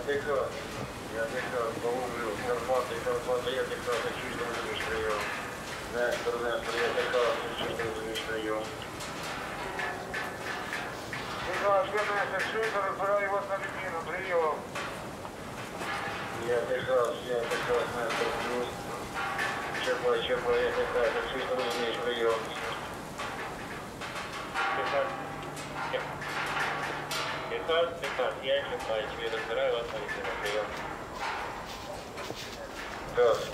Техас. Я Техас, половлю. Карпаты, я Техас, я чуть не разумеешь прием. Нестор, я Техас, я чуть не разумеешь прием. Техас, я Нестор, чуть разбираю вас на Липину, прием. Я Техас, Нестор, плюс. Черпай, я Техас, я чуть не разумеешь прием. Техас, я Черпай, тебе разбираю вас на Липину, прием. Техас,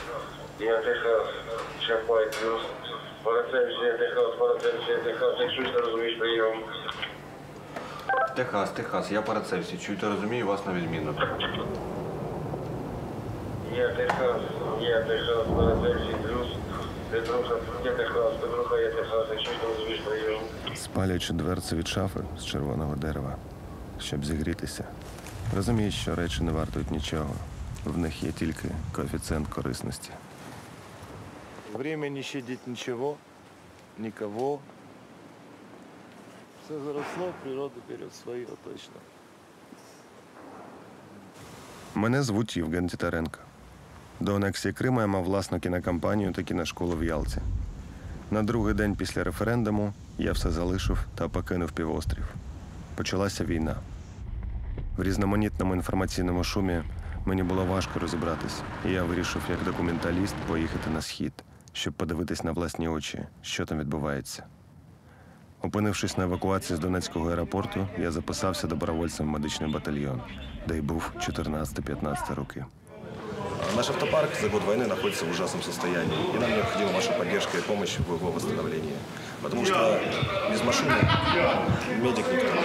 я Техас, Черпай, плюс. Парацельс, я Техас, я чуть не разумеешь прием. Техас, я Парацельсі. Чуєте, розумію вас на відмінно. Я Техас, Парацельсі, плюс. Петруха, я Техас, я Техас, я чуть не розумієш прийом. Спалюючи дверцю від шафи з червоного дерева, щоб зігрітися, розумієш, що речі не вартують нічого. В них є тільки коефіцієнт корисності. Время не щадить ничего, никого. Все заросло, природа берет свое точно. Мене звуть Євген Тітаренко. До анексії Криму я мав власну кінокомпанію та кіношколу в Ялті. На другий день після референдуму я все залишив та покинув півострів. Почалася війна. В різноманітному інформаційному шумі мені було важко розібратись, і я вирішив як документаліст поїхати на схід, щоб подивитись на власні очі, що там відбувається. Опинившись на евакуації з Донецького аеропорту, я записався добровольцем в медичний батальйон, де й був 14-15 роки. Наш автопарк за год войны находится в ужасном состоянии, и нам необходима ваша поддержка и помощь в его восстановлении. Потому что без машины медик никто.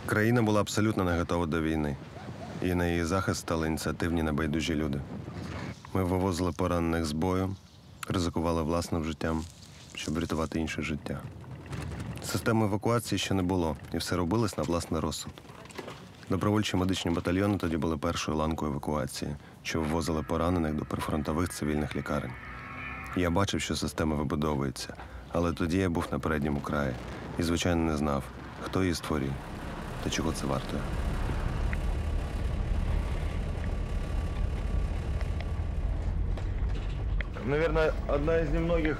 Країна була абсолютно не готова до війни, і на її захист стали ініціативні небайдужі люди. Ми вивозили поранених з бою, ризикували власним життям, щоб врятувати інше життя. Системи евакуації ще не було, і все робилось на власний розсуд. Добровольчі медичні батальйони тоді були першою ланкою евакуації, що ввозили поранених до прифронтових цивільних лікарень. Я бачив, що система вибудовується, але тоді я був на передньому краї і, звичайно, не знав, хто її створює та чого це вартує. Наверное, одна из немногих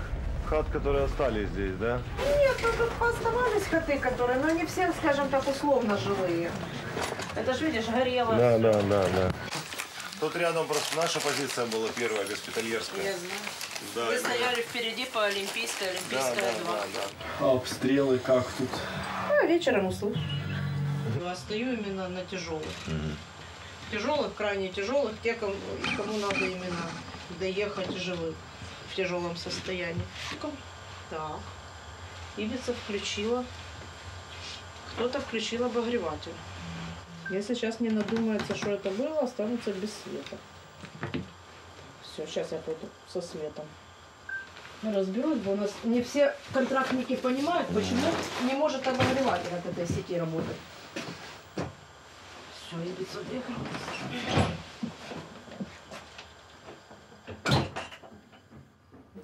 хат, которые остались здесь, да? Нет, ну тут пооставались хаты, которые, но не все, скажем так, условно жилые. Это ж, видишь, горело. Да. Тут рядом просто наша позиция была первая, госпитальерская. Я знаю. Да, Вы стояли впереди по Олимпийской, Олимпийская 2. да. А обстрелы как тут? Ну, вечером услышишь. Стою именно на тяжелых. Тяжелых, крайне тяжелых, те, кому надо именно доехать живых в тяжелом состоянии. Так. Ибица включила. Кто-то включил обогреватель. Если сейчас не надумается, что это было, останутся без света. Все, сейчас я пойду со светом. Разберусь, бо у нас не все контрактники понимают, почему не может обогреватель от этой сети работать. Все, Ибица доехала.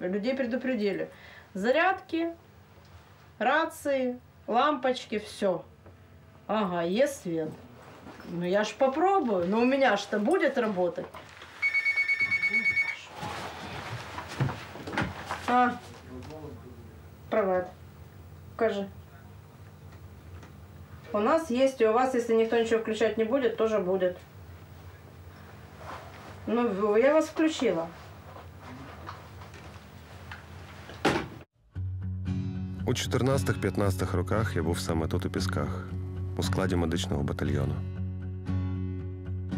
Людей предупредили. Зарядки, рации, лампочки, все. Ага, есть свет. Ну я ж попробую, но у меня ж-то будет работать. Провод. Покажи. У нас есть, и у вас, если никто ничего включать не будет, тоже будет. Ну, я вас включила. У 14-15 роках я був саме тут у Пісках, у складі медичного батальйону.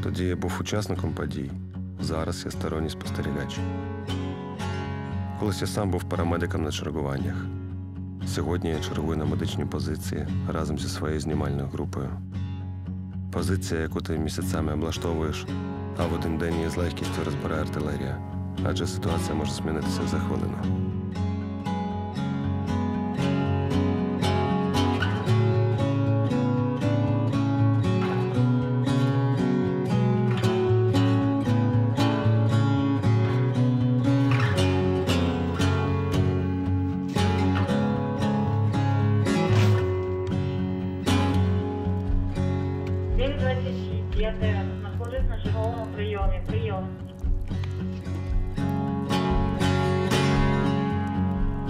Тоді я був учасником подій, зараз я сторонній спостерігач. Колись я сам був парамедиком на чергуваннях. Сьогодні я чергую на медичній позиції разом зі своєю знімальною групою. Позиція, яку ти місяцями облаштовуєш, а в один день її з легкістю розбирає артилерія, адже ситуація може змінитися за хвилину. Я Терен, знаходжусь на черговому прийомі. Прийом.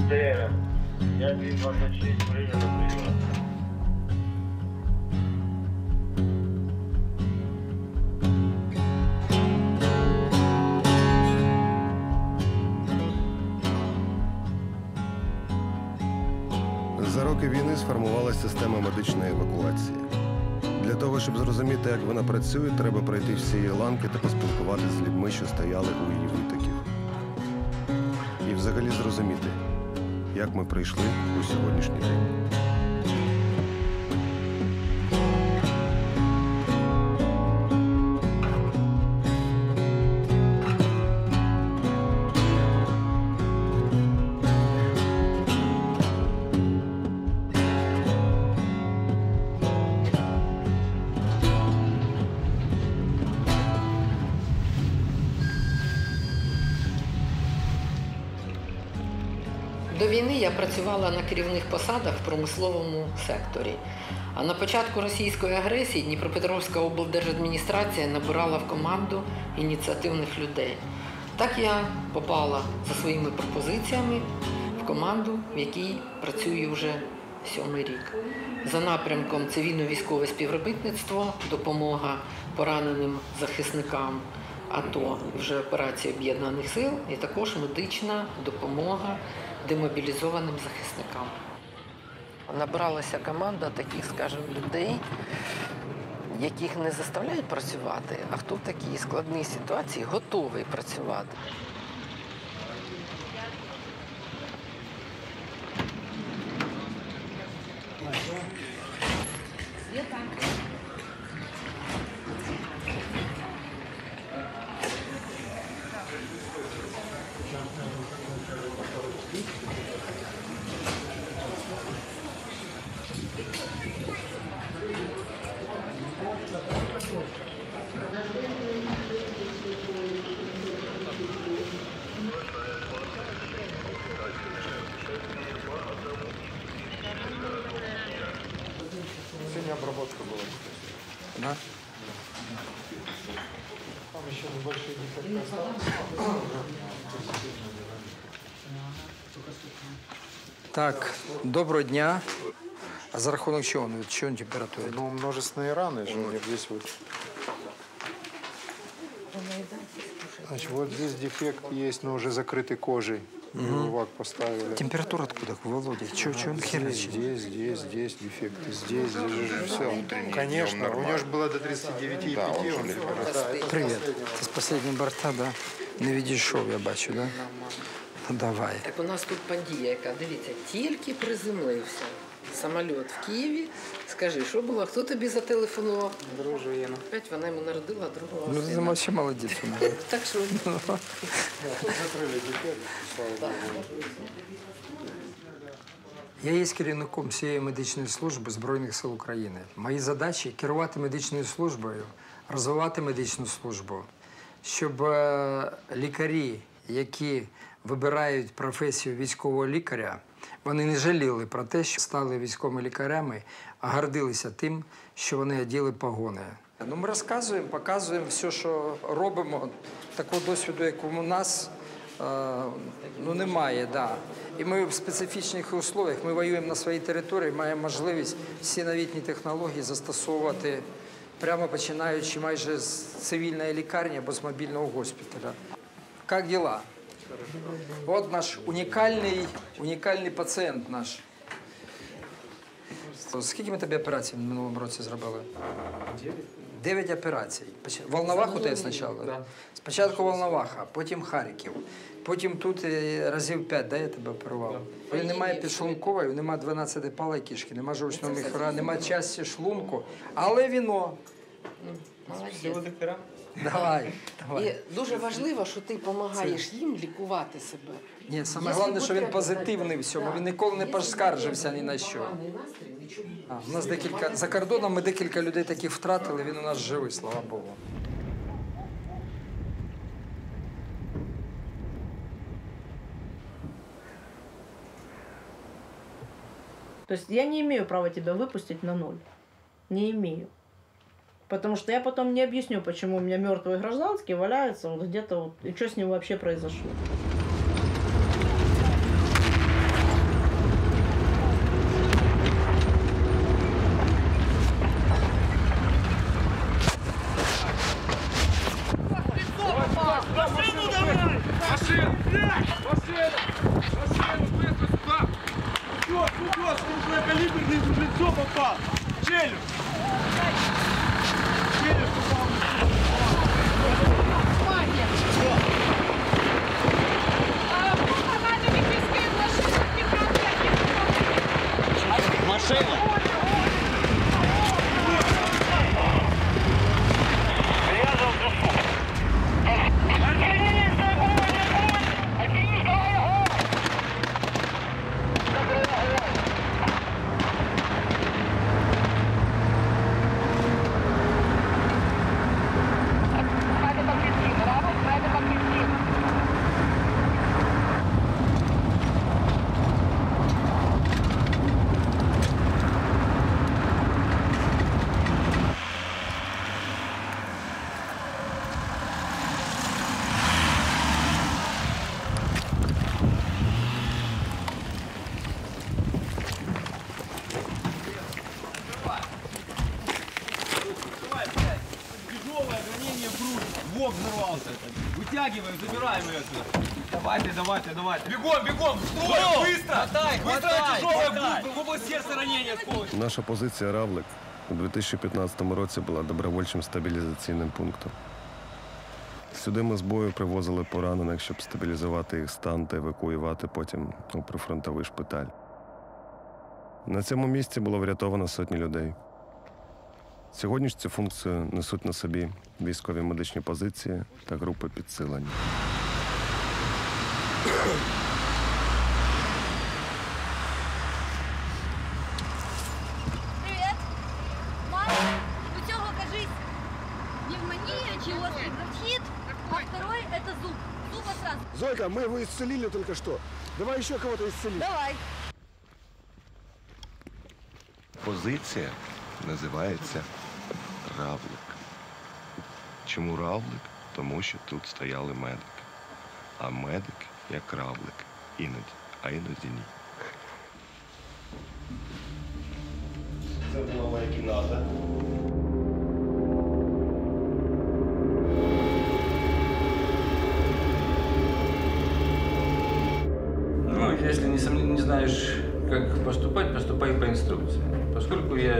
Терен. 5226, прийнято прийом. За роки війни сформувалася система медичної евакуації. Для того, щоб зрозуміти, як вона працює, треба пройти всі її ланки та поспілкуватися з людьми, що стояли у її витоків. І взагалі зрозуміти, як ми прийшли у сьогоднішній день. До війни я працювала на керівних посадах в промисловому секторі. А на початку російської агресії Дніпропетровська облдержадміністрація набирала в команду ініціативних людей. Так я попала за своїми пропозиціями в команду, в якій працюю вже 7-й рік. За напрямком цивільно-військове співробітництво, допомога пораненим захисникам АТО, вже операції Об'єднаних сил, і також медична допомога демобілізованим захисникам. Набралася команда таких, скажімо, людей, яких не заставляють працювати, а хто в такій складній ситуації готовий працювати. Сегодня обработка была. Да? Там еще небольшие дефекты остались. Так, доброго дня. А за рахунок чего? Чего температура? Ну, множественные раны же у них здесь вот. Значит, вот здесь дефект есть, но уже закрытый кожей. Вак поставили. Температура откуда, Володя? Чего он херачит? Здесь дефекты. Здесь же все. Конечно, у него же было до 39,5. Привет. Ты с последнего борта, да? Не відійшов, я бачу, да? Ну, давай. Так у нас тут подія, яка, дивіться, тільки приземлився самоліт в Києві. Скажи, що було? Хто тобі зателефонував? Дружина. Опять вона йому народила другого Ну, сина. ти вообще молодець. у мене. Так що Закрыли дефект, слава Богу. Я є керівником всієї медичної служби Збройних сил України. Мої задачі – керувати медичною службою, розвивати медичну службу, щоб лікарі, які вибирають професію військового лікаря, вони не жаліли про те, що стали військовими лікарями, а гордилися тим, що вони оділи погони. Ну, ми розказуємо, показуємо все, що робимо. Такого досвіду, як у нас, ну, немає, да. І ми в специфічних условиях, ми воюємо на своїй території, маємо можливість всі новітні технології застосовувати, прямо починаючи майже з цивільної лікарні або з мобільного госпіталя. Як діла? От наш унікальний пацієнт наш. Скільки ми тобі операцій в минулому році зробили? 9 операцій. Волноваху ти спочатку? Да. Спочатку Волноваха, потім Харків. Потім тут разів 5, да, я тебе оперував. Немає підшлункової, немає 12 палої кишки, немає жовчного міхура, немає часті шлунку, але віно. молодець. Давай. І дуже важливо, що ти допомагаєш їм лікувати себе. Ні, саме головне, що він позитивний в всьому, він ніколи не поскаржився ні на що. У нас за кордоном ми декілька людей таких втратили, він у нас живий, слава Богу. То есть я не имею права тебя выпустить на ноль. Не имею. Потому что я потом не объясню, почему у меня мертвые гражданские валяются вот где-то вот, и что с ним вообще произошло. Вок взорвался. Вытягиваем, забираем ее отсюда. Давайте. Бегом! Строй! Быстро! Быстро тяжелое в область сердца ранение. Наша позиція «Равлик» у 2015 році була добровольчим стабілізаційним пунктом. Сюди ми з бою привозили поранених, щоб стабілізувати їх стан та евакуювати потім у прифронтовий шпиталь. На цьому місці було врятовано сотні людей. Сьогодні ж цю функцію несуть на собі військові медичні позиції та групи підсилення. Привет! Мама, у тебя, кажись, пневмония, острый бронхит, а второй – это зуб. Зуба сразу. Зойка, мы его исцелили только что. Давай еще кого-то исцелим. Давай. Позиція називається «Равлик». Чому равлик? Тому що тут стояли медики. А медик як равлик. Іноді, а іноді ні. Це була моя кімната. Ну, если не знаешь, как поступать, поступай по инструкции. Поскольку я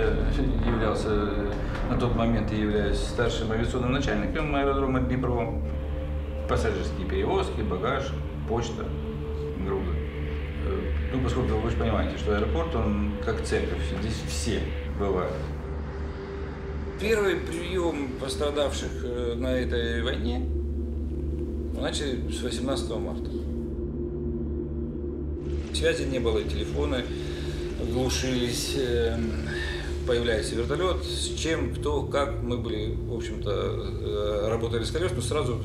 являлся, на тот момент и являюсь старшим авиационным начальником аэродрома Днепро, пассажирские перевозки, багаж, почта, грузы. Ну, поскольку вы же понимаете, что аэропорт, он как церковь, здесь все бывают. Первый прием пострадавших на этой войне начали с 18 марта. Связи не было, телефоны глушились, появляется вертолет, с чем, кто, как. Мы были, в общем-то, работали скорее, но сразу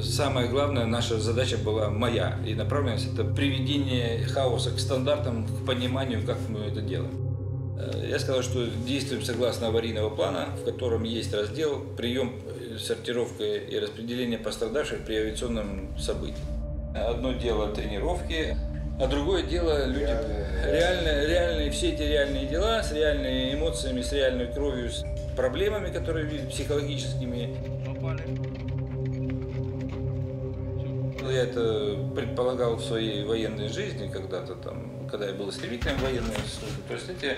самое главное, наша задача была моя и направленность – это приведение хаоса к стандартам, к пониманию, как мы это делаем. Я сказал, что действуем согласно аварийного плана, в котором есть раздел «Прием, сортировка и распределение пострадавших при авиационном событии». Одно дело тренировки, а другое дело люди реальные, все эти реальные дела с реальными эмоциями, с реальной кровью, с проблемами, которые психологическими. Я это предполагал в своей военной жизни когда-то там, когда я был истребителем военной службы. То есть эти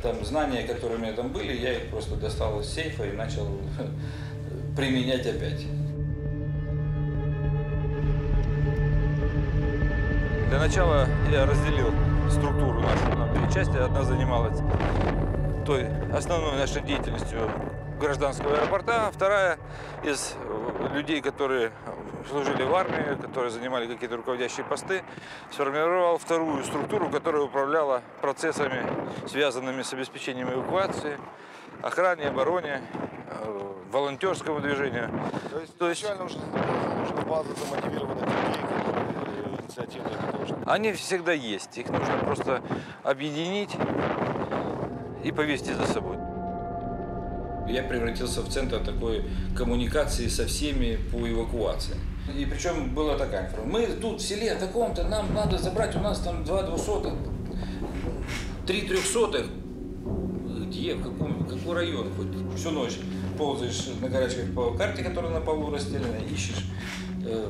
там знания, которые у меня там были, я их просто достал из сейфа и начал применять опять. Для начала я разделил структуру нашу на две части. Одна занималась той основной нашей деятельностью гражданского аэропорта, а вторая из людей, которые служили в армии, которые занимали какие-то руководящие посты, сформировал вторую структуру, которая управляла процессами, связанными с обеспечением эвакуации, охране, обороне, волонтерскому движению. То есть изначально уже база замотивирована людей, которые инициативные для того, чтобы... Они всегда есть. Их нужно просто объединить и повести за собой. Я превратился в центр такой коммуникации со всеми по эвакуации. И причем была такая информация. Мы тут в селе таком-то, нам надо забрать, у нас там 2 200-х, 3 300-х. Где, в какой район? Хоть всю ночь ползаешь на горячках по карте, которая на полу расстелена, ищешь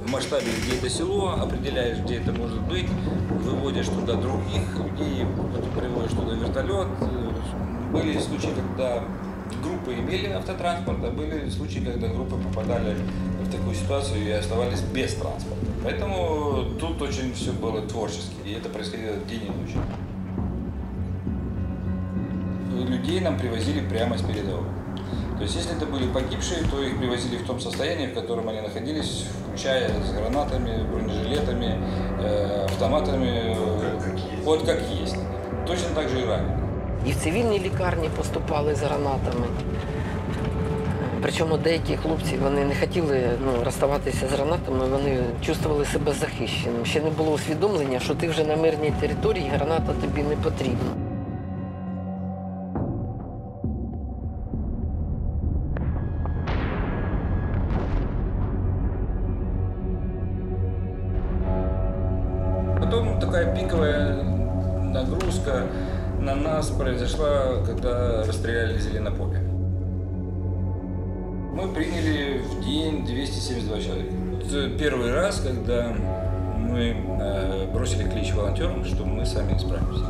в масштабе, где это село, определяешь, где это может быть, выводишь туда других людей, потом приводишь туда вертолет. Были случаи, когда группы имели автотранспорт, а были случаи, когда группы попадали в такую ситуацию и оставались без транспорта. Поэтому тут очень все было творчески, и это происходило день и ночь. Людей нам привозили прямо с передовой. То есть, если это были погибшие, то их привозили в том состоянии, в котором они находились, включая с гранатами, бронежилетами, автоматами, вот как есть. Точно так же и ранее. І в цивільні лікарні поступали з гранатами. Причому деякі хлопці, вони не хотіли розставатися з гранатами, вони чувствували себе захищеним. Ще не було усвідомлення, що ти вже на мирній території, граната тобі не потрібна. Потом такая пиковая нагрузка на нас произошла, когда расстреляли Зеленополе. Мы приняли в день 272 человека. Это первый раз, когда мы бросили клич волонтерам, что мы сами не справимся.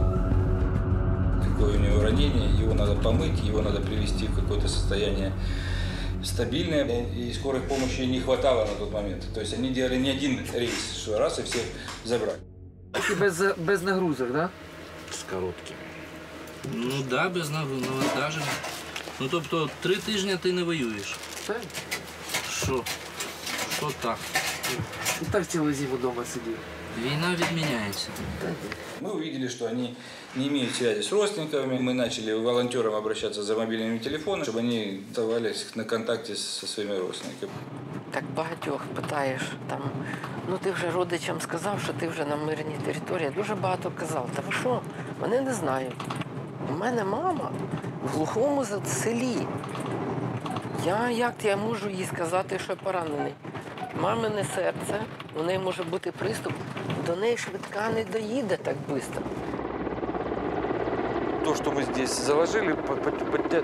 Какое у него ранение, его надо помыть, его надо привести в какое-то состояние стабильное. И скорой помощи не хватало на тот момент. То есть они делали не один рейс, что раз и всех забрали. Без нагрузок, да? З короткими. Ну да, без навантажень. Ну тобто 3 тижні ти не воюєш. Так. Що? Що так? Ну так цілу зиму вдома сидів. Війна відміняється. Мы увидели, что они не имеют связи с родственниками. Мы начали волонтерам обращаться за мобильными телефонами, чтобы они оставались на контакте со своими родственниками. Так багатьох питаєш, там, ну ти вже родичам сказав, що ти вже на мирній території. Дуже багато казав, та ви що, вони не знають. У мене мама в глухому селі. Як я можу їй сказати, що поранений? Мамине серце, у неї може бути приступ, до неї швидка не доїде так швидко. То, что мы здесь заложили,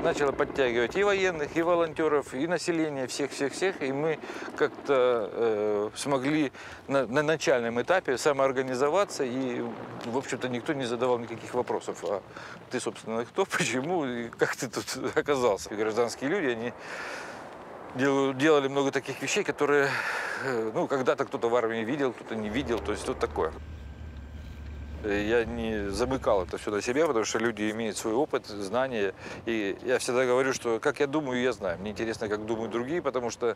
начало подтягивать и военных, и волонтеров, и население, всех-всех-всех. И мы как-то смогли на начальном этапе самоорганизоваться. И, в общем-то, никто не задавал никаких вопросов. А ты, собственно, кто, почему и как ты тут оказался? И гражданские люди, они делали много таких вещей, которые, ну, когда-то кто-то в армии видел, кто-то не видел. То есть тут такое. Я не замыкал это все на себя, потому что люди имеют свой опыт, знания. И я всегда говорю, что как я думаю, я знаю. Мне интересно, как думают другие, потому что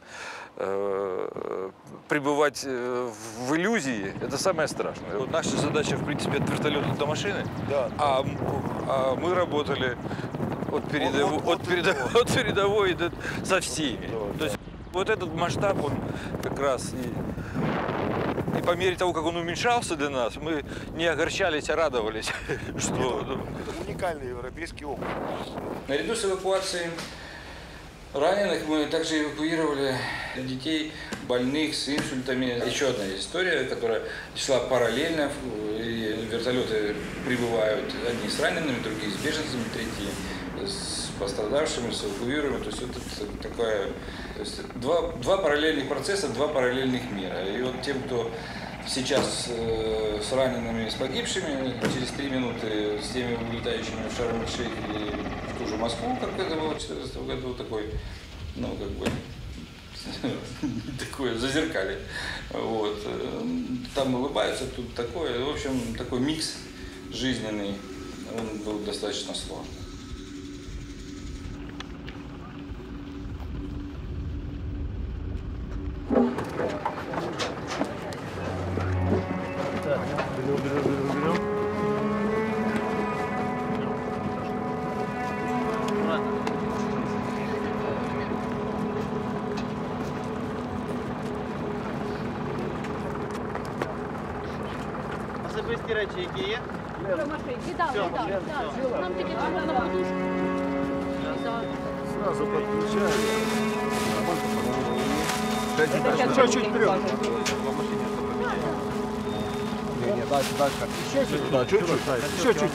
пребывать в иллюзии – это самое страшное. Вот наша задача, в принципе, от вертолета до машины, да. А мы работали от передовой со всеми. То есть вот этот масштаб, он как раз и по мере того, как он уменьшался для нас, мы не огорчались, а радовались. Что... Это уникальный европейский опыт. Наряду с эвакуацией раненых мы также эвакуировали детей, больных с инсультами. Еще одна история, которая шла параллельно. Вертолеты прибывают одни с ранеными, другие с беженцами, третьи с пострадавшими, с эвакуируемыми. То есть вот это такая, то есть два параллельных процесса, два параллельных мира. И вот тем, кто сейчас с ранеными, с погибшими, через 3 минуты с теми вылетающими в Шарм-эль-Шейх и в ту же Москву, как это было в 2014 году, такой, ну, как бы, такое зазеркалье. Вот. Там улыбаются, тут такое. В общем, такой микс жизненный, он был достаточно сложный. Особисті речі, які є? Нам тільки треба на подушку. сразу подключаю. Чуть-чуть вперед. Не, дальше. Еще чуть-чуть. Да, чуть-чуть. Еще чуть.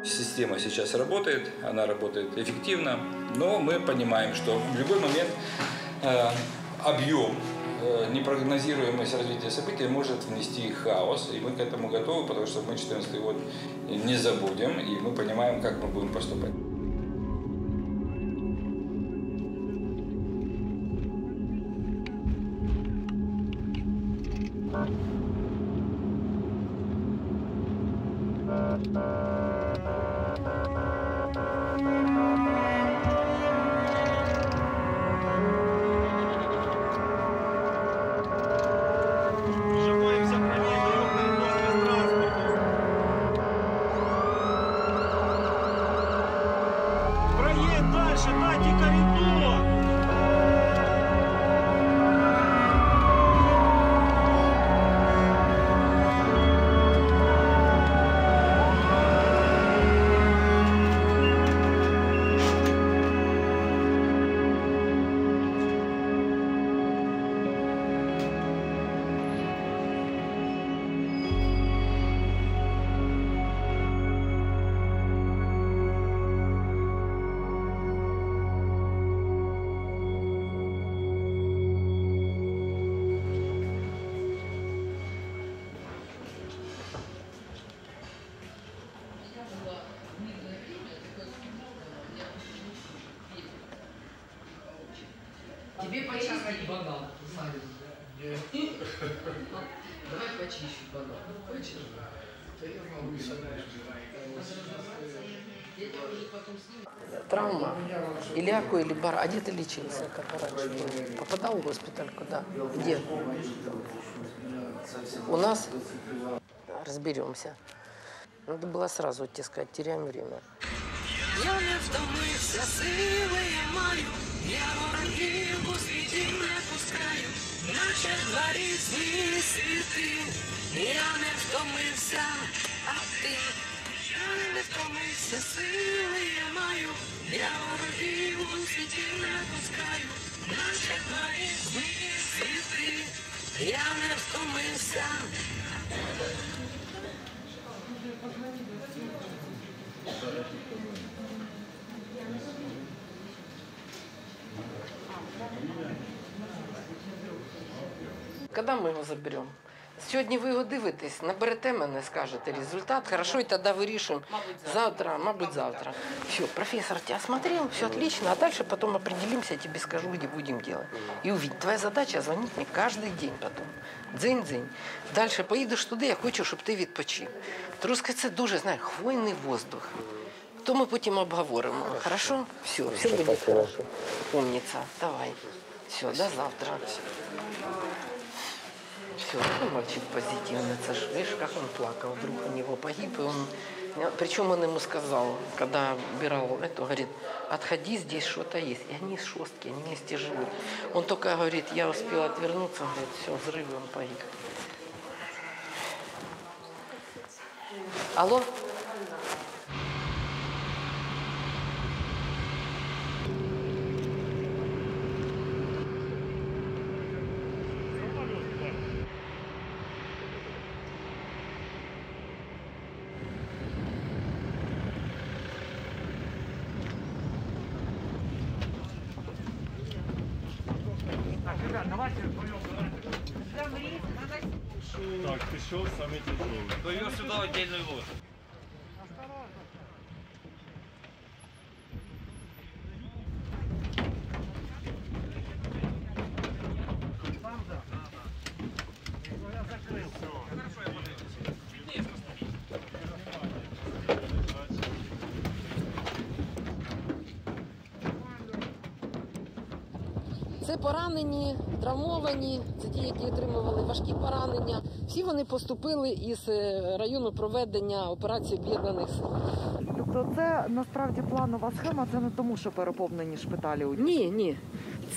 Система сейчас работает, она работает эффективно, но мы понимаем, что в любой момент объем, непрогнозируемость развития событий может внести хаос, и мы к этому готовы, потому что мы 14-й год не забудем, и мы понимаем, как мы будем поступать. Дальше, дайте коридор! Тебе почистить банан. Давай почищу банан. Хочешь? Травма или аку, или бар. А где ты лечился, как раньше? Попадал в госпиталь? Куда? Где? У нас? Разберемся. Надо было сразу тебе сказать, теряем время. Я не втомився, сили я маю, я ворогів у світі не пускаю, наче два різні світи. Я не втомився, а ти? Я не втомився, сили я маю, я ворогів у світі не пускаю, наче два різні світи. Я не втомився. Когда мы его заберем? Сьогодні ви його дивитесь, наберете мене, скажете результат, хорошо, и тогда вирішимо завтра, мабуть, завтра. Все, профессор тебя осмотрел, все отлично, а дальше потом определимся, я тебе скажу, где будем делать. И увидеть. Твоя задача звонить мне каждый день потом. Дзинь-дзинь. Дальше поїдеш туди, я хочу, щоб ти відпочив. Трускавець – це дуже, знаєш, хвойний воздух. То ми потім обговоримо. Хорошо? Все буде хорошо. Умниця. Давай. Все, до завтра. Все, такой мальчик позитивный, це ж, видишь, как он плакал, вдруг у него погиб, и он, причем он ему сказал, когда убирал это, говорит, отходи, здесь что-то есть, и они шостки, они вместе живут. Он только говорит, я успел отвернуться, говорит, все, взрыв, и он погиб. Алло? Так, ты шел самый тяжелый. Довез сюда отдельную ложь. Це поранені, травмовані, це ті, які отримували важкі поранення. Всі вони поступили із району проведення операції Об'єднаних Сил. Тобто це насправді планова схема, це не тому, що переповнені шпиталі? Ні.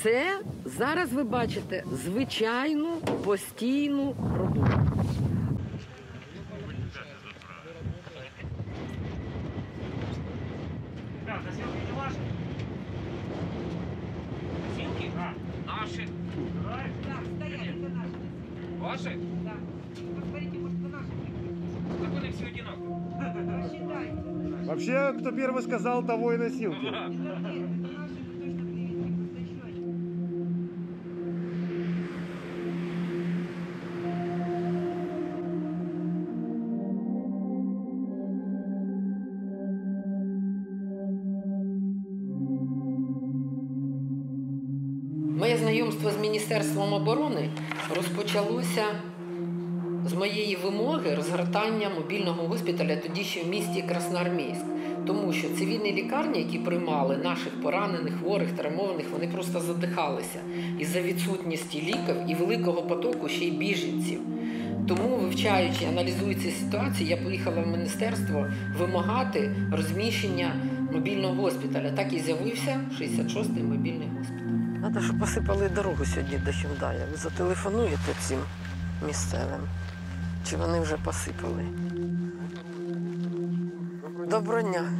Це зараз ви бачите звичайну постійну роботу. Да, Ваши? Да, стоят, это наши. Ваши? Да. Посмотрите, может, это наши. Так вони всі одинакові. Посчитайте. Вообще, кто первый сказал, того и носилки. Моє знайомство з Міністерством оборони розпочалося з моєї вимоги розгортання мобільного госпіталя тоді ще в місті Красноармійськ. Тому що цивільні лікарні, які приймали наших поранених, хворих, травмованих, вони просто задихалися із-за відсутності ліків і великого потоку ще й біженців. Тому, вивчаючи, аналізуючи ситуацію, я поїхала в міністерство вимагати розміщення мобільного госпіталя. Так і з'явився 66-й мобільний госпіталь. Треба, щоб посипали дорогу сьогодні до Hyundai. Ви зателефонуєте цим місцевим? Чи вони вже посипали? Доброго дня.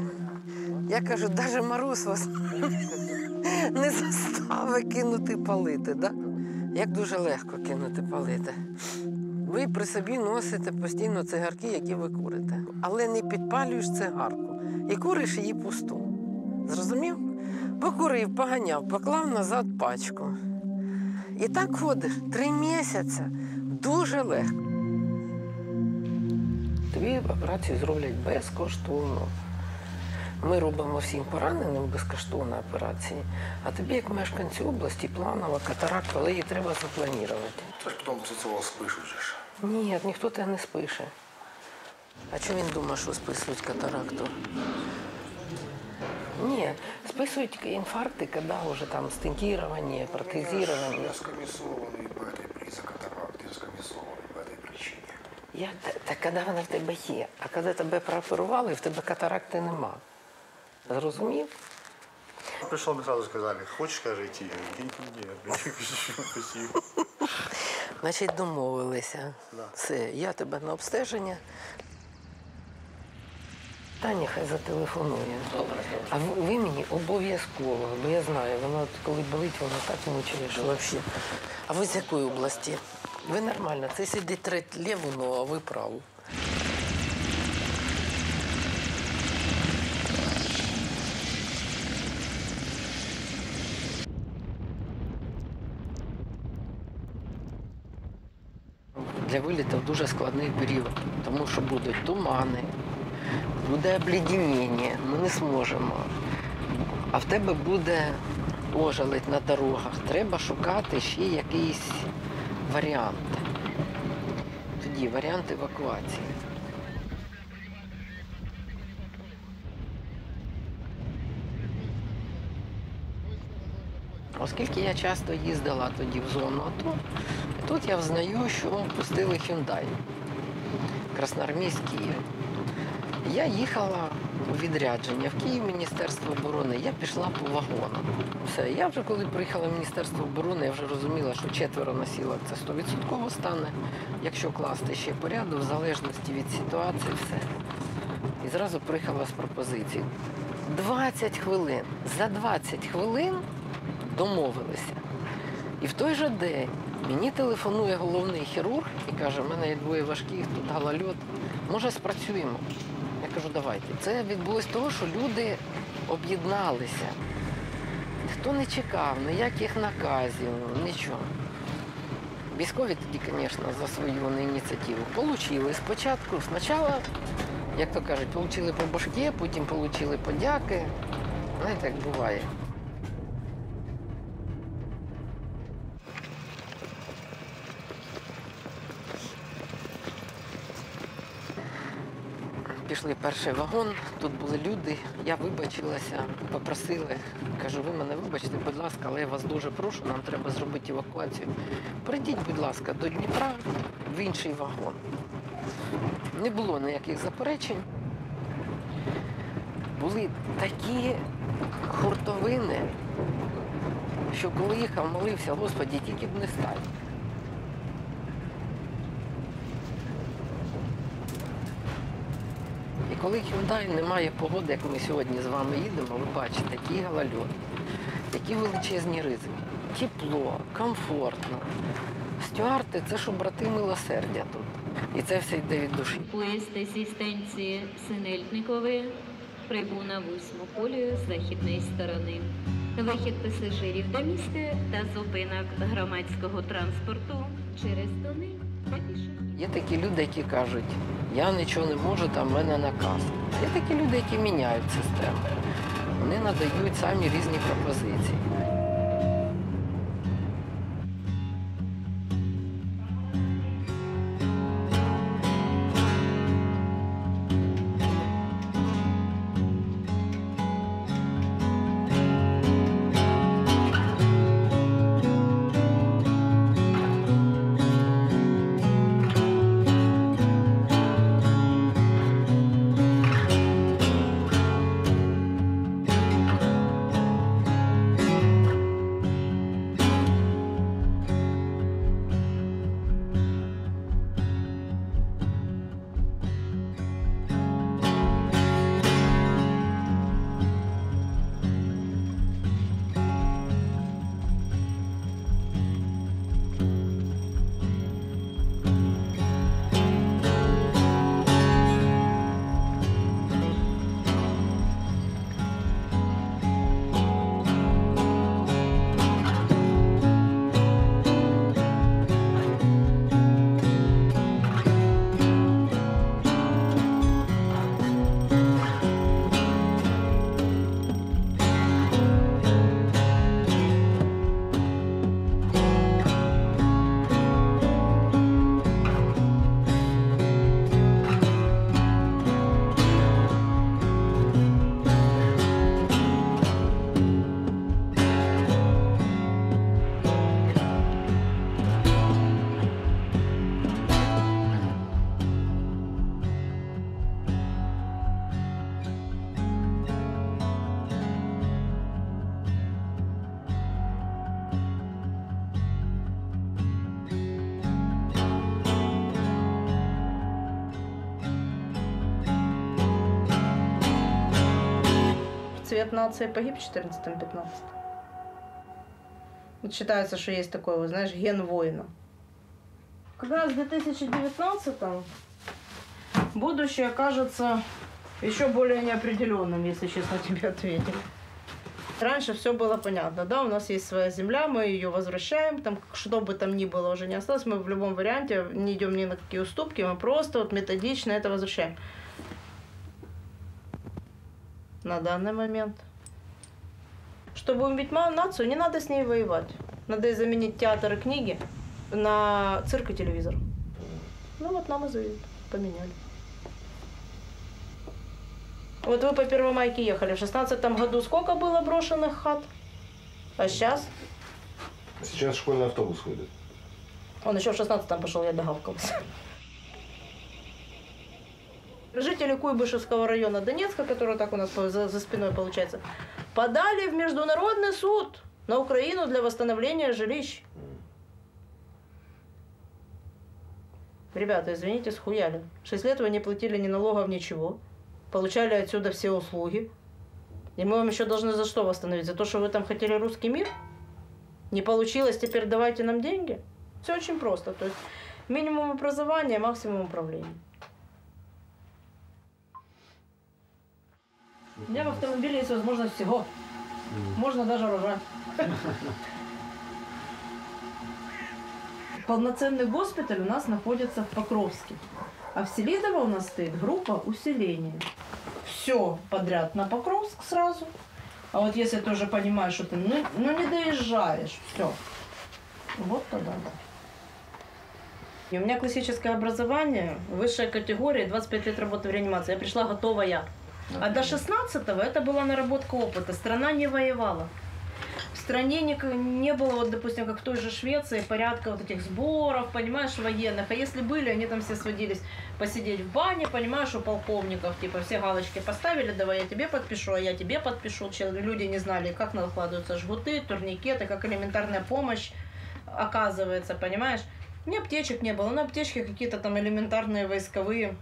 Я кажу, навіть мороз вас не заставить кинути палити, да? Як дуже легко кинути палити. Ви при собі носите постійно цигарки, які ви курите. Але не підпалюєш цигарку і куриш її пусту. Зрозумів? Покурив, поганяв, поклав назад пачку. І так ходиш 3 місяці. Дуже легко. Тобі операцію зроблять безкоштовно. Ми робимо всім пораненим безкоштовні операції, а тобі, як мешканцю області, планова катаракта, але її треба запланувати. Це ж потім це вас спишуть. Ні, ніхто тебе не спише. А чому він думає, що списують катаракту? Ні, списують інфаркти, коли вже там стентирование, протезирование. Я скомісований по этой причине, катаракт, я скомісований по этой причині. Так коли вона в тебе є, а коли тебе прооперували, в тебе катаракти нема. Зрозумів? Пришел, мне сразу сказали, хочешь, скажи, идти? Нет, спасибо. Значить, домовилися. Да. Все, я тебе на обстеження. Таня хай зателефонує. А ви мені обов'язково, бо я знаю, воно коли болить, воно так мучає, що взагалі. А ви з якої області? Ви нормально, це сидить треть ліву ногу, а ви праву. Для вилітів дуже складний період, тому що будуть тумани, буде обледеніння, ми не зможемо. А в тебе буде ожеледь на дорогах. Треба шукати ще якийсь варіант. Тоді варіант евакуації. Оскільки я часто їздила тоді в зону АТО, тут я взнаю, що пустили Hyundai. Красноармійськ, Київ. Я їхала у відрядження в Київ, Міністерство оборони, я пішла по вагону. Все, я вже коли приїхала в Міністерство оборони, я вже розуміла, що 4 носілок це 100% стане, якщо класти ще порядок, в залежності від ситуації, все. І зразу приїхала з пропозицією. 20 хвилин. За 20 хвилин домовилися. І в той же день мені телефонує головний хірург і каже, в мене є 2 важких, тут голольот, може спрацюємо? Я кажу, давайте. Це відбулося того, що люди об'єдналися. Ніхто не чекав, ніяких наказів, нічого. Військові тоді, звісно, за свою ініціативу получили спочатку. Спочатку, як то кажуть, получили по башки, потім получили подяки. Знаєте, як буває. Пішли перший вагон, тут були люди, я вибачилася, попросили, кажу, ви мене вибачте, будь ласка, але я вас дуже прошу, нам треба зробити евакуацію. Прийдіть, будь ласка, до Дніпра в інший вагон. Не було ніяких заперечень. Були такі хуртовини, що коли їхав, молився, Господи, тільки б не стати. І коли Hyundai немає погоди, як ми сьогодні з вами їдемо, ви бачите, який голольот, які величезні ризики. тепло, комфортно. Стюарти – це що брати милосердя тут. І це все йде від душі. Поїзд зі станції Синельникове прибув на 8-му колію з західної сторони. Вихід пасажирів до міста та зупинок громадського транспорту через Дони та пішохід. Є такі люди, які кажуть, я нічого не можу, там в мене наказ. Є такі люди, які міняють систему. Вони надають самі різні пропозиції. Цвет нации погиб в 14-15. Вот считается, что есть такой, вот, знаешь, ген воина. Как раз в 2019-м будущее кажется еще более неопределенным, если честно тебе ответить. Раньше все было понятно, да, у нас есть своя земля, мы ее возвращаем, там, что бы там ни было, уже не осталось, мы в любом варианте не идем ни на какие уступки, мы просто вот методично это возвращаем. На данный момент. Чтобы убить нацию, не надо с ней воевать. Надо заменить театр и книги на цирк и телевизор. Ну вот нам и поменяли. Вот вы по Первомайке ехали. В 16-м году сколько было брошенных хат? А сейчас? Сейчас школьный автобус ходит. Он еще в 16-м пошел, я догавкалась. Жители Куйбышевского района Донецка, который так у нас за спиной получается, подали в международный суд на Украину для восстановления жилищ. Ребята, извините, схуяли. 6 лет вы не платили ни налогов, ничего. Получали отсюда все услуги. И мы вам еще должны за что восстановить? За то, что вы там хотели русский мир? Не получилось, теперь давайте нам деньги? Все очень просто. То есть минимум образования, максимум управления. У меня в автомобиле есть возможность всего. Можно даже рожать. Полноценный госпиталь у нас находится в Покровске. А в Селидово у нас стоит группа усиления. Все подряд на Покровск сразу. А вот если ты уже понимаешь, что ты не доезжаешь, все. Вот тогда да. И у меня классическое образование, высшая категория, 25 лет работы в реанимации. Я пришла готовая. А до 16-го это была наработка опыта. Страна не воевала. В стране не было, вот, допустим, как в той же Швеции, порядка вот этих сборов, понимаешь, военных. А если были, они там все сводились посидеть в бане, понимаешь, у полковников, типа, все галочки поставили, давай я тебе подпишу, а я тебе подпишу. Люди не знали, как накладываются жгуты, турникеты, как элементарная помощь оказывается, понимаешь. Ни аптечек не было, но аптечки какие-то там элементарные войсковые.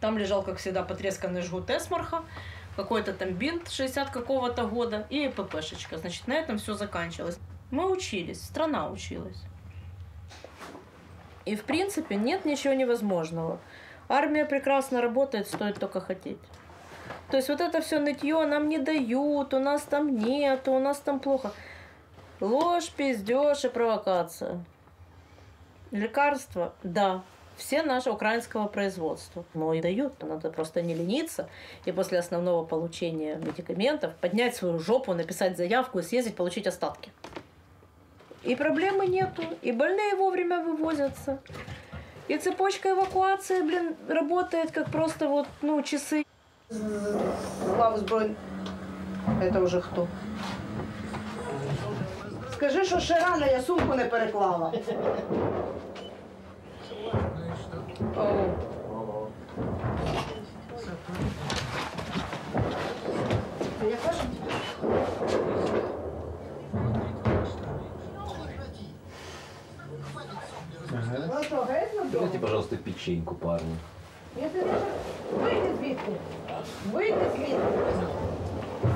Там лежал, как всегда, потресканный жгут Эсмарха, какой-то там бинт 60 какого-то года и ППшечка. Значит, на этом все заканчивалось. Мы учились, страна училась. И в принципе нет ничего невозможного. Армия прекрасно работает, стоит только хотеть. То есть вот это все нытье, нам не дают, у нас там нет, у нас там плохо. Ложь, пиздеж и провокация. Лекарства, да, все наши украинского производства. Но и дают, надо просто не лениться. И после основного получения медикаментов поднять свою жопу, написать заявку и съездить получить остатки. И проблемы нету, и больные вовремя вывозятся. И цепочка эвакуации, блин, работает как просто вот, ну, часы. Главу збройний. Это уже хто? Скажи, що ще рано я сумку не переклала. Я кажу? Дайте, пожалуйста, печеньку, парни. Выйди звідти. Выйди звідти.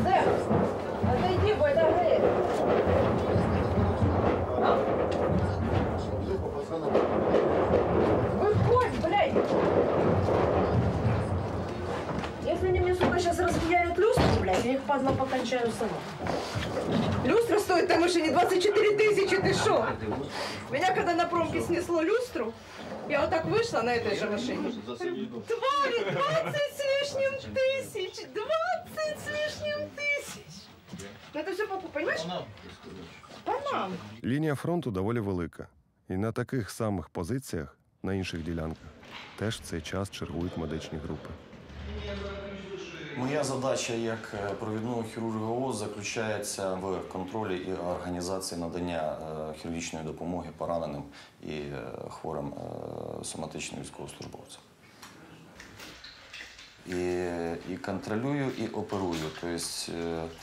Зев, отойди, бо это грех. Выходь, блядь. Если они мне, сука, сейчас разъедят люстру, блядь, я их падла покончаю сама. Люстра стоит на машине 24 тысячи, ты шо? Меня когда на промке снесло люстру, я вот так вышла на этой же машине. Твари, 20 с лишним тысяч! 20 с лишним тысяч! Ну это все понимаешь? Панам. Лінія фронту доволі велика. І на таких самих позиціях, на інших ділянках, теж в цей час чергують медичні групи. Моя задача як провідного хірурга ООС заключається в контролі і організації надання хірургічної допомоги пораненим і хворим соматичним військовослужбовцям. І контролюю, і оперую. Тобто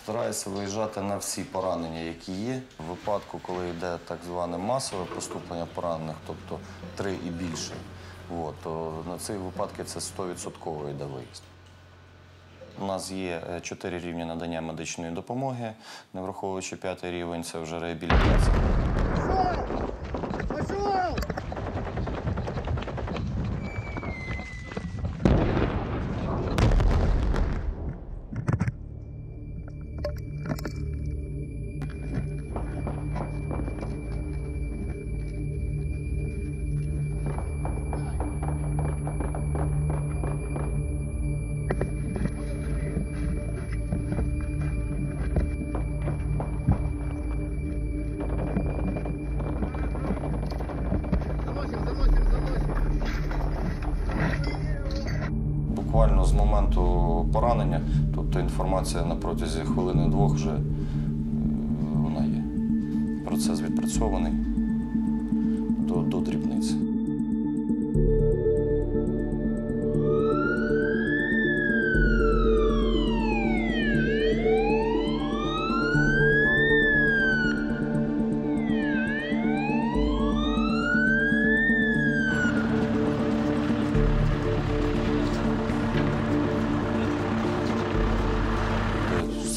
стараюся виїжджати на всі поранення, які є. В випадку, коли йде так зване масове поступлення поранених, тобто 3 і більше, то на ці випадки це 100% йде виїзд. У нас є 4 рівні надання медичної допомоги, не враховуючи 5-й рівень, це вже реабілітація. Буквально з моменту поранення, тобто інформація на протязі хвилини-двох вже вона є. Процес відпрацьований до дрібниць.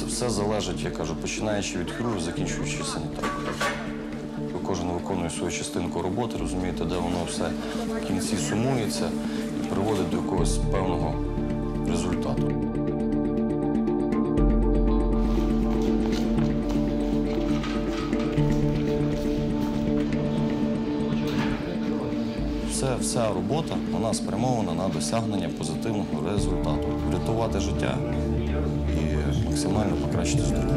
Все залежить, я кажу, починаючи від хірурга, закінчуючи санітаром. Кожен виконує свою частинку роботи, розумієте, де воно все в кінці сумується і приводить до якогось певного результату. Вся робота, вона спрямована на досягнення позитивного результату. Врятувати життя і максимально покращити здоров'я.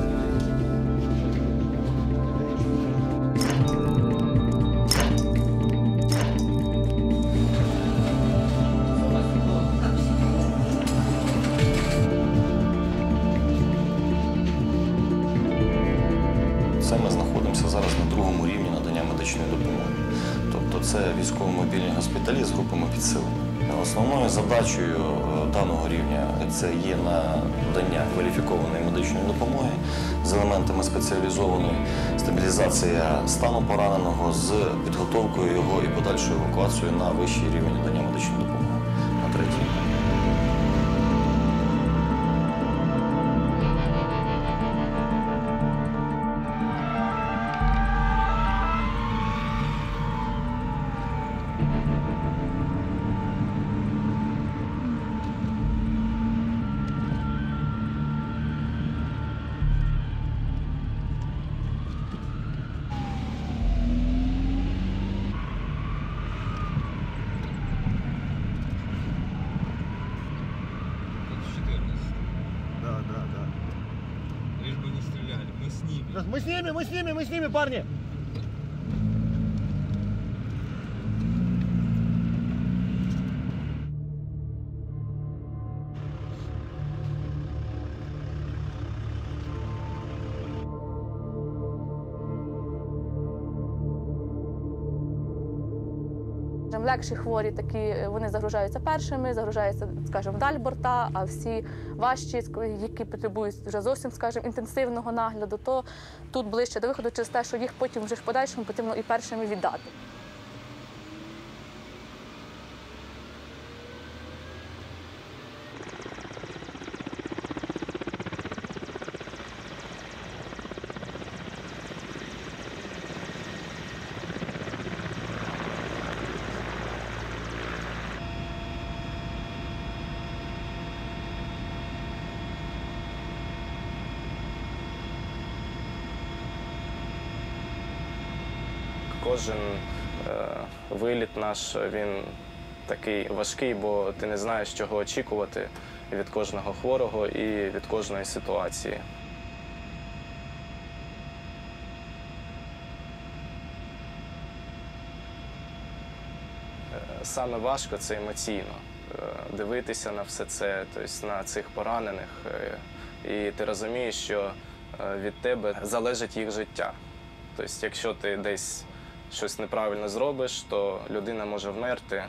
Це ми знаходимося зараз на 2-му рівні надання медичної допомоги. Тобто це військово-мобільні госпіталі з групами підсилення. Основною задачею даного рівня це є надання кваліфікованої медичної допомоги з елементами спеціалізованої стабілізації стану пораненого з підготовкою його і подальшою евакуацією на вищий рівень надання медичної допомоги, на 3-й рівень. с ними. Мы с ними, парни! Легші хворі такі, вони загружаються першими, загружаються, скажімо, вдаль борта, а всі важчі, які потребують вже зовсім, скажімо, інтенсивного нагляду, то тут ближче до виходу через те, що їх потім вже в подальшому потрібно і першими віддати. Кожен виліт наш, він такий важкий, бо ти не знаєш, чого очікувати від кожного хворого і від кожної ситуації. Саме важко це емоційно, дивитися на все це, тобто на цих поранених, і ти розумієш, що від тебе залежить їх життя. Тобто, якщо ти десь щось неправильно зробиш, то людина може вмерти.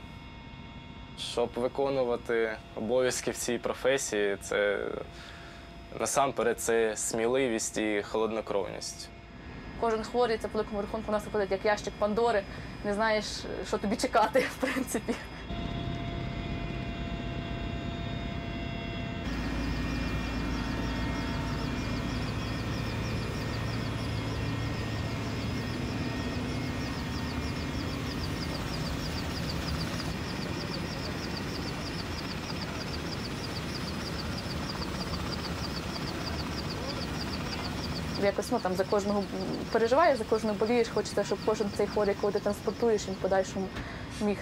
Щоб виконувати обов'язки в цій професії, це насамперед це сміливість і холоднокровність. Кожен хворий, це по великому рахунку у нас виходить як ящик Пандори, не знаєш, що тобі чекати, в принципі. Якось там за кожного переживаєш, за кожного болієш, хочеться, щоб кожен цей хворий, якого ти транспортуєш, він в подальшому міг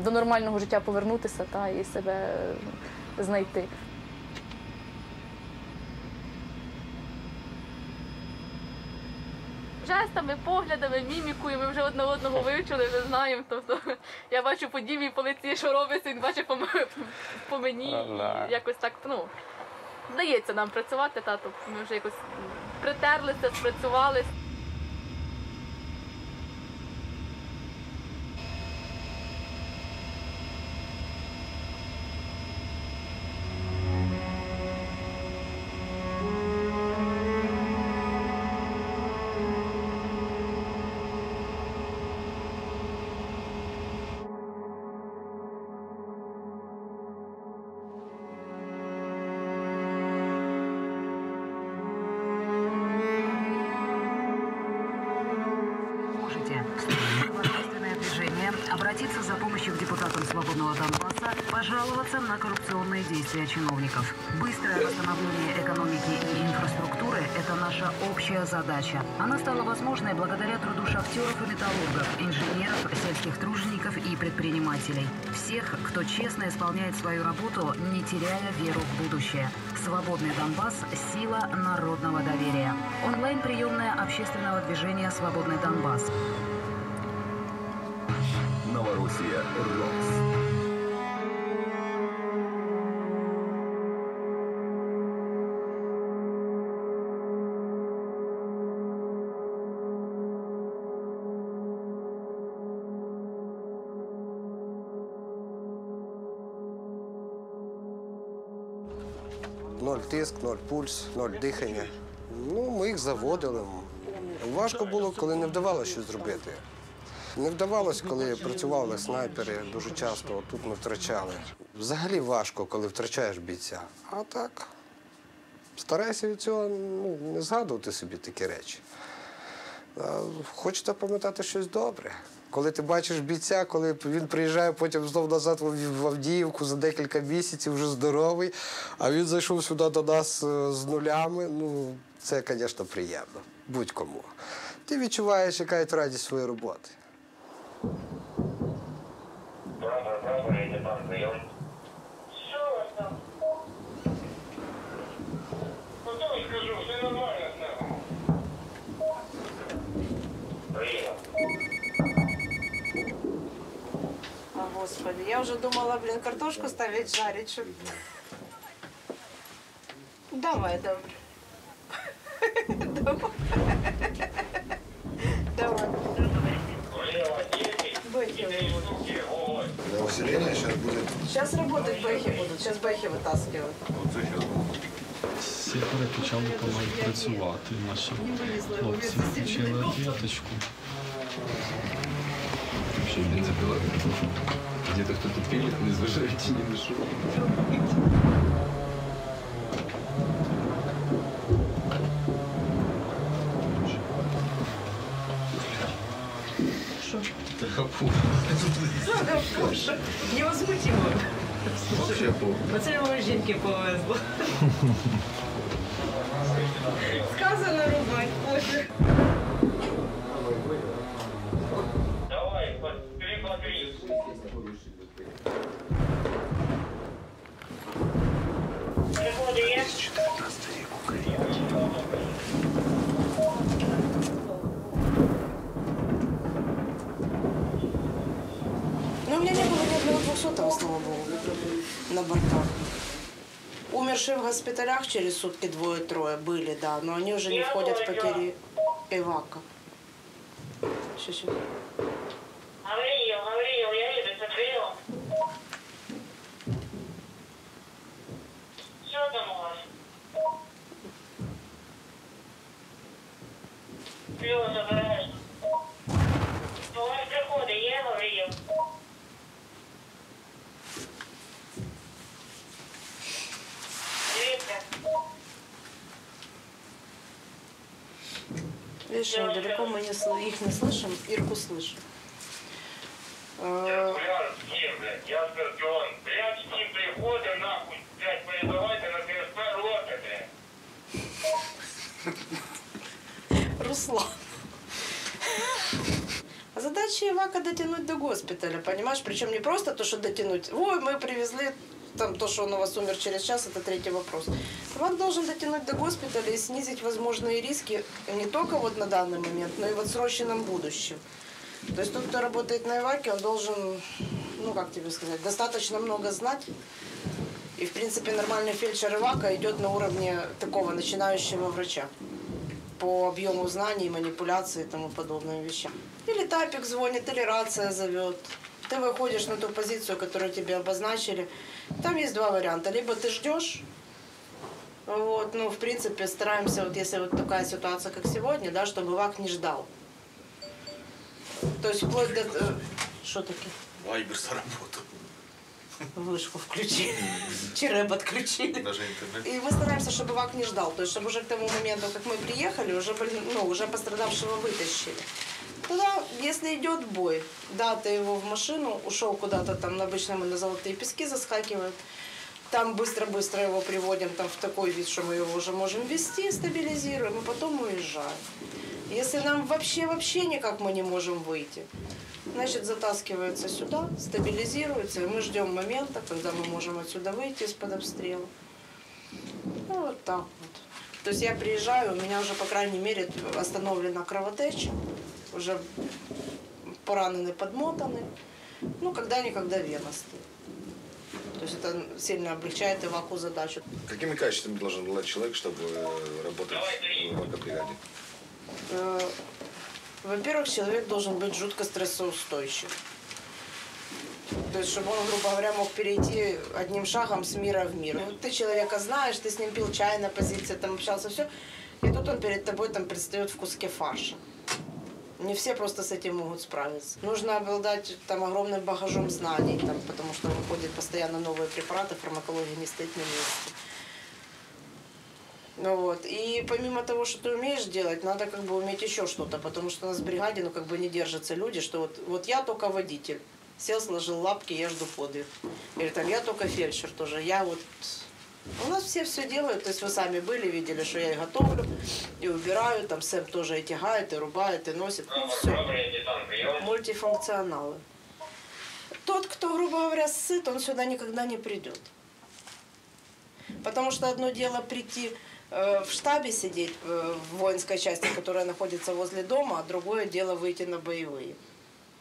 до нормального життя повернутися і себе знайти. Жестами, поглядами, мімікою ми вже одне одного вивчили, вже знаємо. Тобто я бачу по Дімі, по лиці, що робиться, він бачить по мені. І якось так, вдається нам працювати, ми вже якось притерлися, спрацювалися. Обратиться за помощью к депутатам «Свободного Донбасса», пожаловаться на коррупционные действия чиновников. Быстрое восстановление экономики и инфраструктуры – это наша общая задача. Она стала возможной благодаря труду шахтеров и металлургов, инженеров, сельских тружеников и предпринимателей. Всех, кто честно исполняет свою работу, не теряя веру в будущее. «Свободный Донбасс» – сила народного доверия. Онлайн-приемная общественного движения «Свободный Донбасс». Новороссия Рокс. Ноль тиск, ноль пульс, ноль дихання. Ми їх заводили. Важко було, коли не вдавалося щось зробити. Не вдавалося, коли працювали снайпери, дуже часто тут ми втрачали. Взагалі важко, коли втрачаєш бійця. А так, старайся від цього не згадувати собі такі речі. Хочеться пам'ятати щось добре. Коли ти бачиш бійця, коли він приїжджає потім знов назад в Авдіївку за декілька місяців, вже здоровий, а він зайшов сюди до нас з нулями, це, звісно, приємно. Будь-кому. Ти відчуваєш, яка є радість своєї роботи. Що у вас там? Ну, то скажу, все нормально з нами. Господи, я уже думала, блин, картошку ставить, жарить, чтобы... Давай, добре. Давай. Бэхи выводят. Для усиления сейчас будет... Сейчас работать бэхи будут, сейчас бэхи вытаскивают. Сіпери почали працювати. Наші хлопці включили отвіточку. Ще й бензопила. Где-то хто-то пилит, незважаючи ні на що. Что? Хапу. Невозмутимо. Вообще по. Оце моїй жінки повезло. Сказано рубать, пофиг. Давай, переклади. Приходи є? Ну, у меня не было ни одного 200-го, слава богу, на бортах. Умершие в госпиталях через сутки 2-3 были, да, но они уже не входят в потери эвака. Сейчас. Говорил, я еду, смотрел. Что там у вас? Пиво забираешь? У вас приходы, я говорил. Видишь, далеко мы их не слышим, Ирку слышим. Я Скорпион. Блядь, с ним приходы, нахуй, блядь, передавайте на ТСП роты, блядь. Руслан. Задача Ивака дотянуть до госпиталя, понимаешь? Причем не просто то, что дотянуть. Ой, мы привезли, там то, что он у вас умер через час, это третий вопрос. Ивак должен дотянуть до госпиталя и снизить возможные риски не только вот на данный момент, но и в отсроченном будущем. То есть тот, кто работает на Иваке, он должен, ну как тебе сказать, достаточно много знать. И в принципе нормальный фельдшер Ивака идет на уровне такого начинающего врача. По объему знаний, манипуляции и тому подобным вещам. Или тапик звонит, или рация зовет. Ты выходишь на ту позицию, которую тебе обозначили. Там есть два варианта. Либо ты ждешь, вот, ну, в принципе, стараемся, вот если вот такая ситуация, как сегодня, да, чтобы ИВАК не ждал. То есть вплоть до... Что таки? Вайбер заработал. Вышку включили. Череп отключили. Даже интернет. И мы стараемся, чтобы ИВАК не ждал. То есть, чтобы уже к тому моменту, как мы приехали, уже, уже пострадавшего вытащили. Тогда, если идет бой, да, ты его в машину, ушел куда-то там, обычно мы на Золотые Пески заскакиваем, там быстро-быстро его приводим там, в такой вид, что мы его уже можем вести, стабилизируем, и потом уезжаем. Если нам вообще никак мы не можем выйти, значит, затаскивается сюда, стабилизируется, и мы ждем момента, когда мы можем отсюда выйти из-под обстрела. Ну, вот так вот. То есть я приезжаю, у меня уже, по крайней мере, остановлена кровотеча, уже поранены, подмотаны, ну, когда-никогда вена стоит. То есть это сильно облегчает ИВАКу задачу. Какими качествами должен обладать человек, чтобы работать в эвакобригаде? Во-первых, человек должен быть жутко стрессоустойчив. То есть, чтобы он, грубо говоря, мог перейти одним шагом с мира в мир. Ты человека знаешь, ты с ним пил чай на позиции, там общался, все, и тут он перед тобой там предстает в куске фарша. Не все просто с этим могут справиться. Нужно обладать там огромным багажом знаний, там, потому что выходят постоянно новые препараты, фармакология не стоит на месте. Ну вот. И помимо того, что ты умеешь делать, надо как бы уметь еще что-то, потому что у нас в бригаде, ну, как бы не держатся люди, что вот я только водитель. Сел, сложил лапки, я жду подвиг. Или там я только фельдшер тоже. Я вот... У нас все делают, то есть вы сами были, видели, что я и готовлю, и убираю, там Сэм тоже и тягает, и рубает, и носит, ну все. Мультифункционалы. Тот, кто, грубо говоря, сыт, он сюда никогда не придет. Потому что одно дело прийти в штабе сидеть, в воинской части, которая находится возле дома, а другое дело выйти на боевые.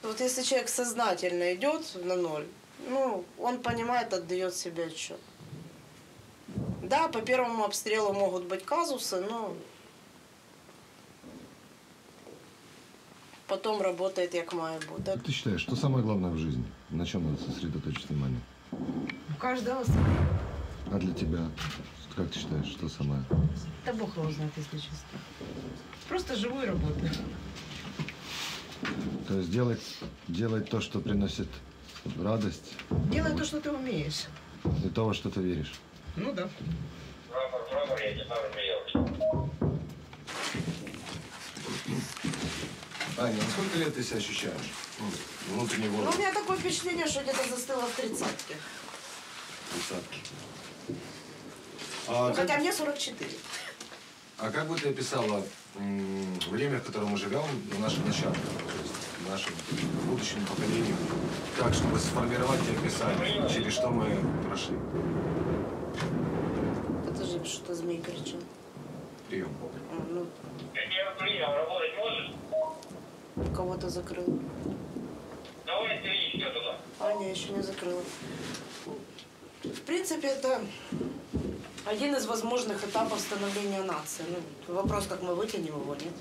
Вот если человек сознательно идет на ноль, Ну, он понимает, отдает себе отчет. Да, по первому обстрелу могут быть казусы, но потом работает как має бути. Как ты считаешь, что самое главное в жизни? На чем надо сосредоточить внимание? У каждого свое. А для тебя, как ты считаешь, что самое? Да Бог его знает, если честно. Просто живу и работаю. То есть делать то, что приносит радость. Делай то, что ты умеешь. И то, во что ты веришь. Ну да. Аня, а сколько лет ты себя ощущаешь? Внутренний Ну, голос. у меня такое впечатление, что где-то застыло в 30-ке. 30-ки. Хотя мне 44. А как бы ты описала время, в котором мы живем, на нашем начале, то есть нашим будущим поколениям, так, чтобы сформировать и описать, через что мы прошли? Подожди, что змей кричал. Прием. Ну, Прием, работать можешь? кого-то закрыл. Давай ты еще туда. Аня еще не закрыла. В принципе, это один из возможных этапов становления нации. Ну, вопрос, как мы вытянем его, нет?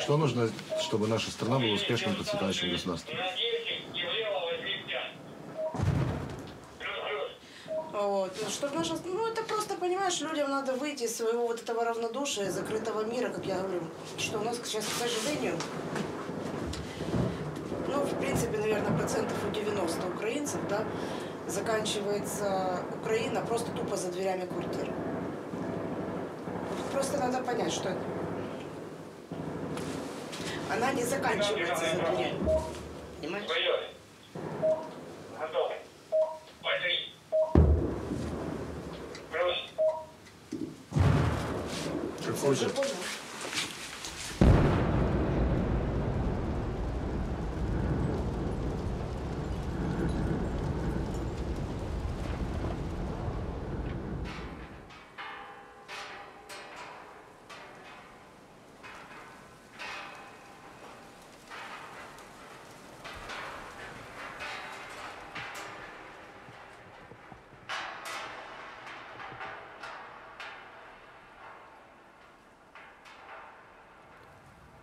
Что нужно, чтобы наша страна была успешным процветающим государством? Вот. Чтобы наша... Ну, это просто, понимаешь, людям надо выйти из своего вот этого равнодушия, закрытого мира, как я говорю. Что у нас сейчас, к сожалению, ну, в принципе, наверное, процентов у 90 украинцев, да, заканчивается Украина просто тупо за дверями квартиры. Просто надо понять, что это. Она не заканчивается за дверями. Понимаешь? Готовы. Пошли. Плюс. Какой же?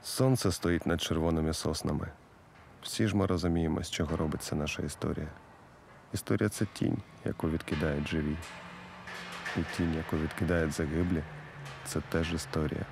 Сонце стоїть над червоними соснами. Всі ж ми розуміємо, з чого робиться наша історія. Історія – це тінь, яку відкидають живі. І тінь, яку відкидають загиблі – це теж історія.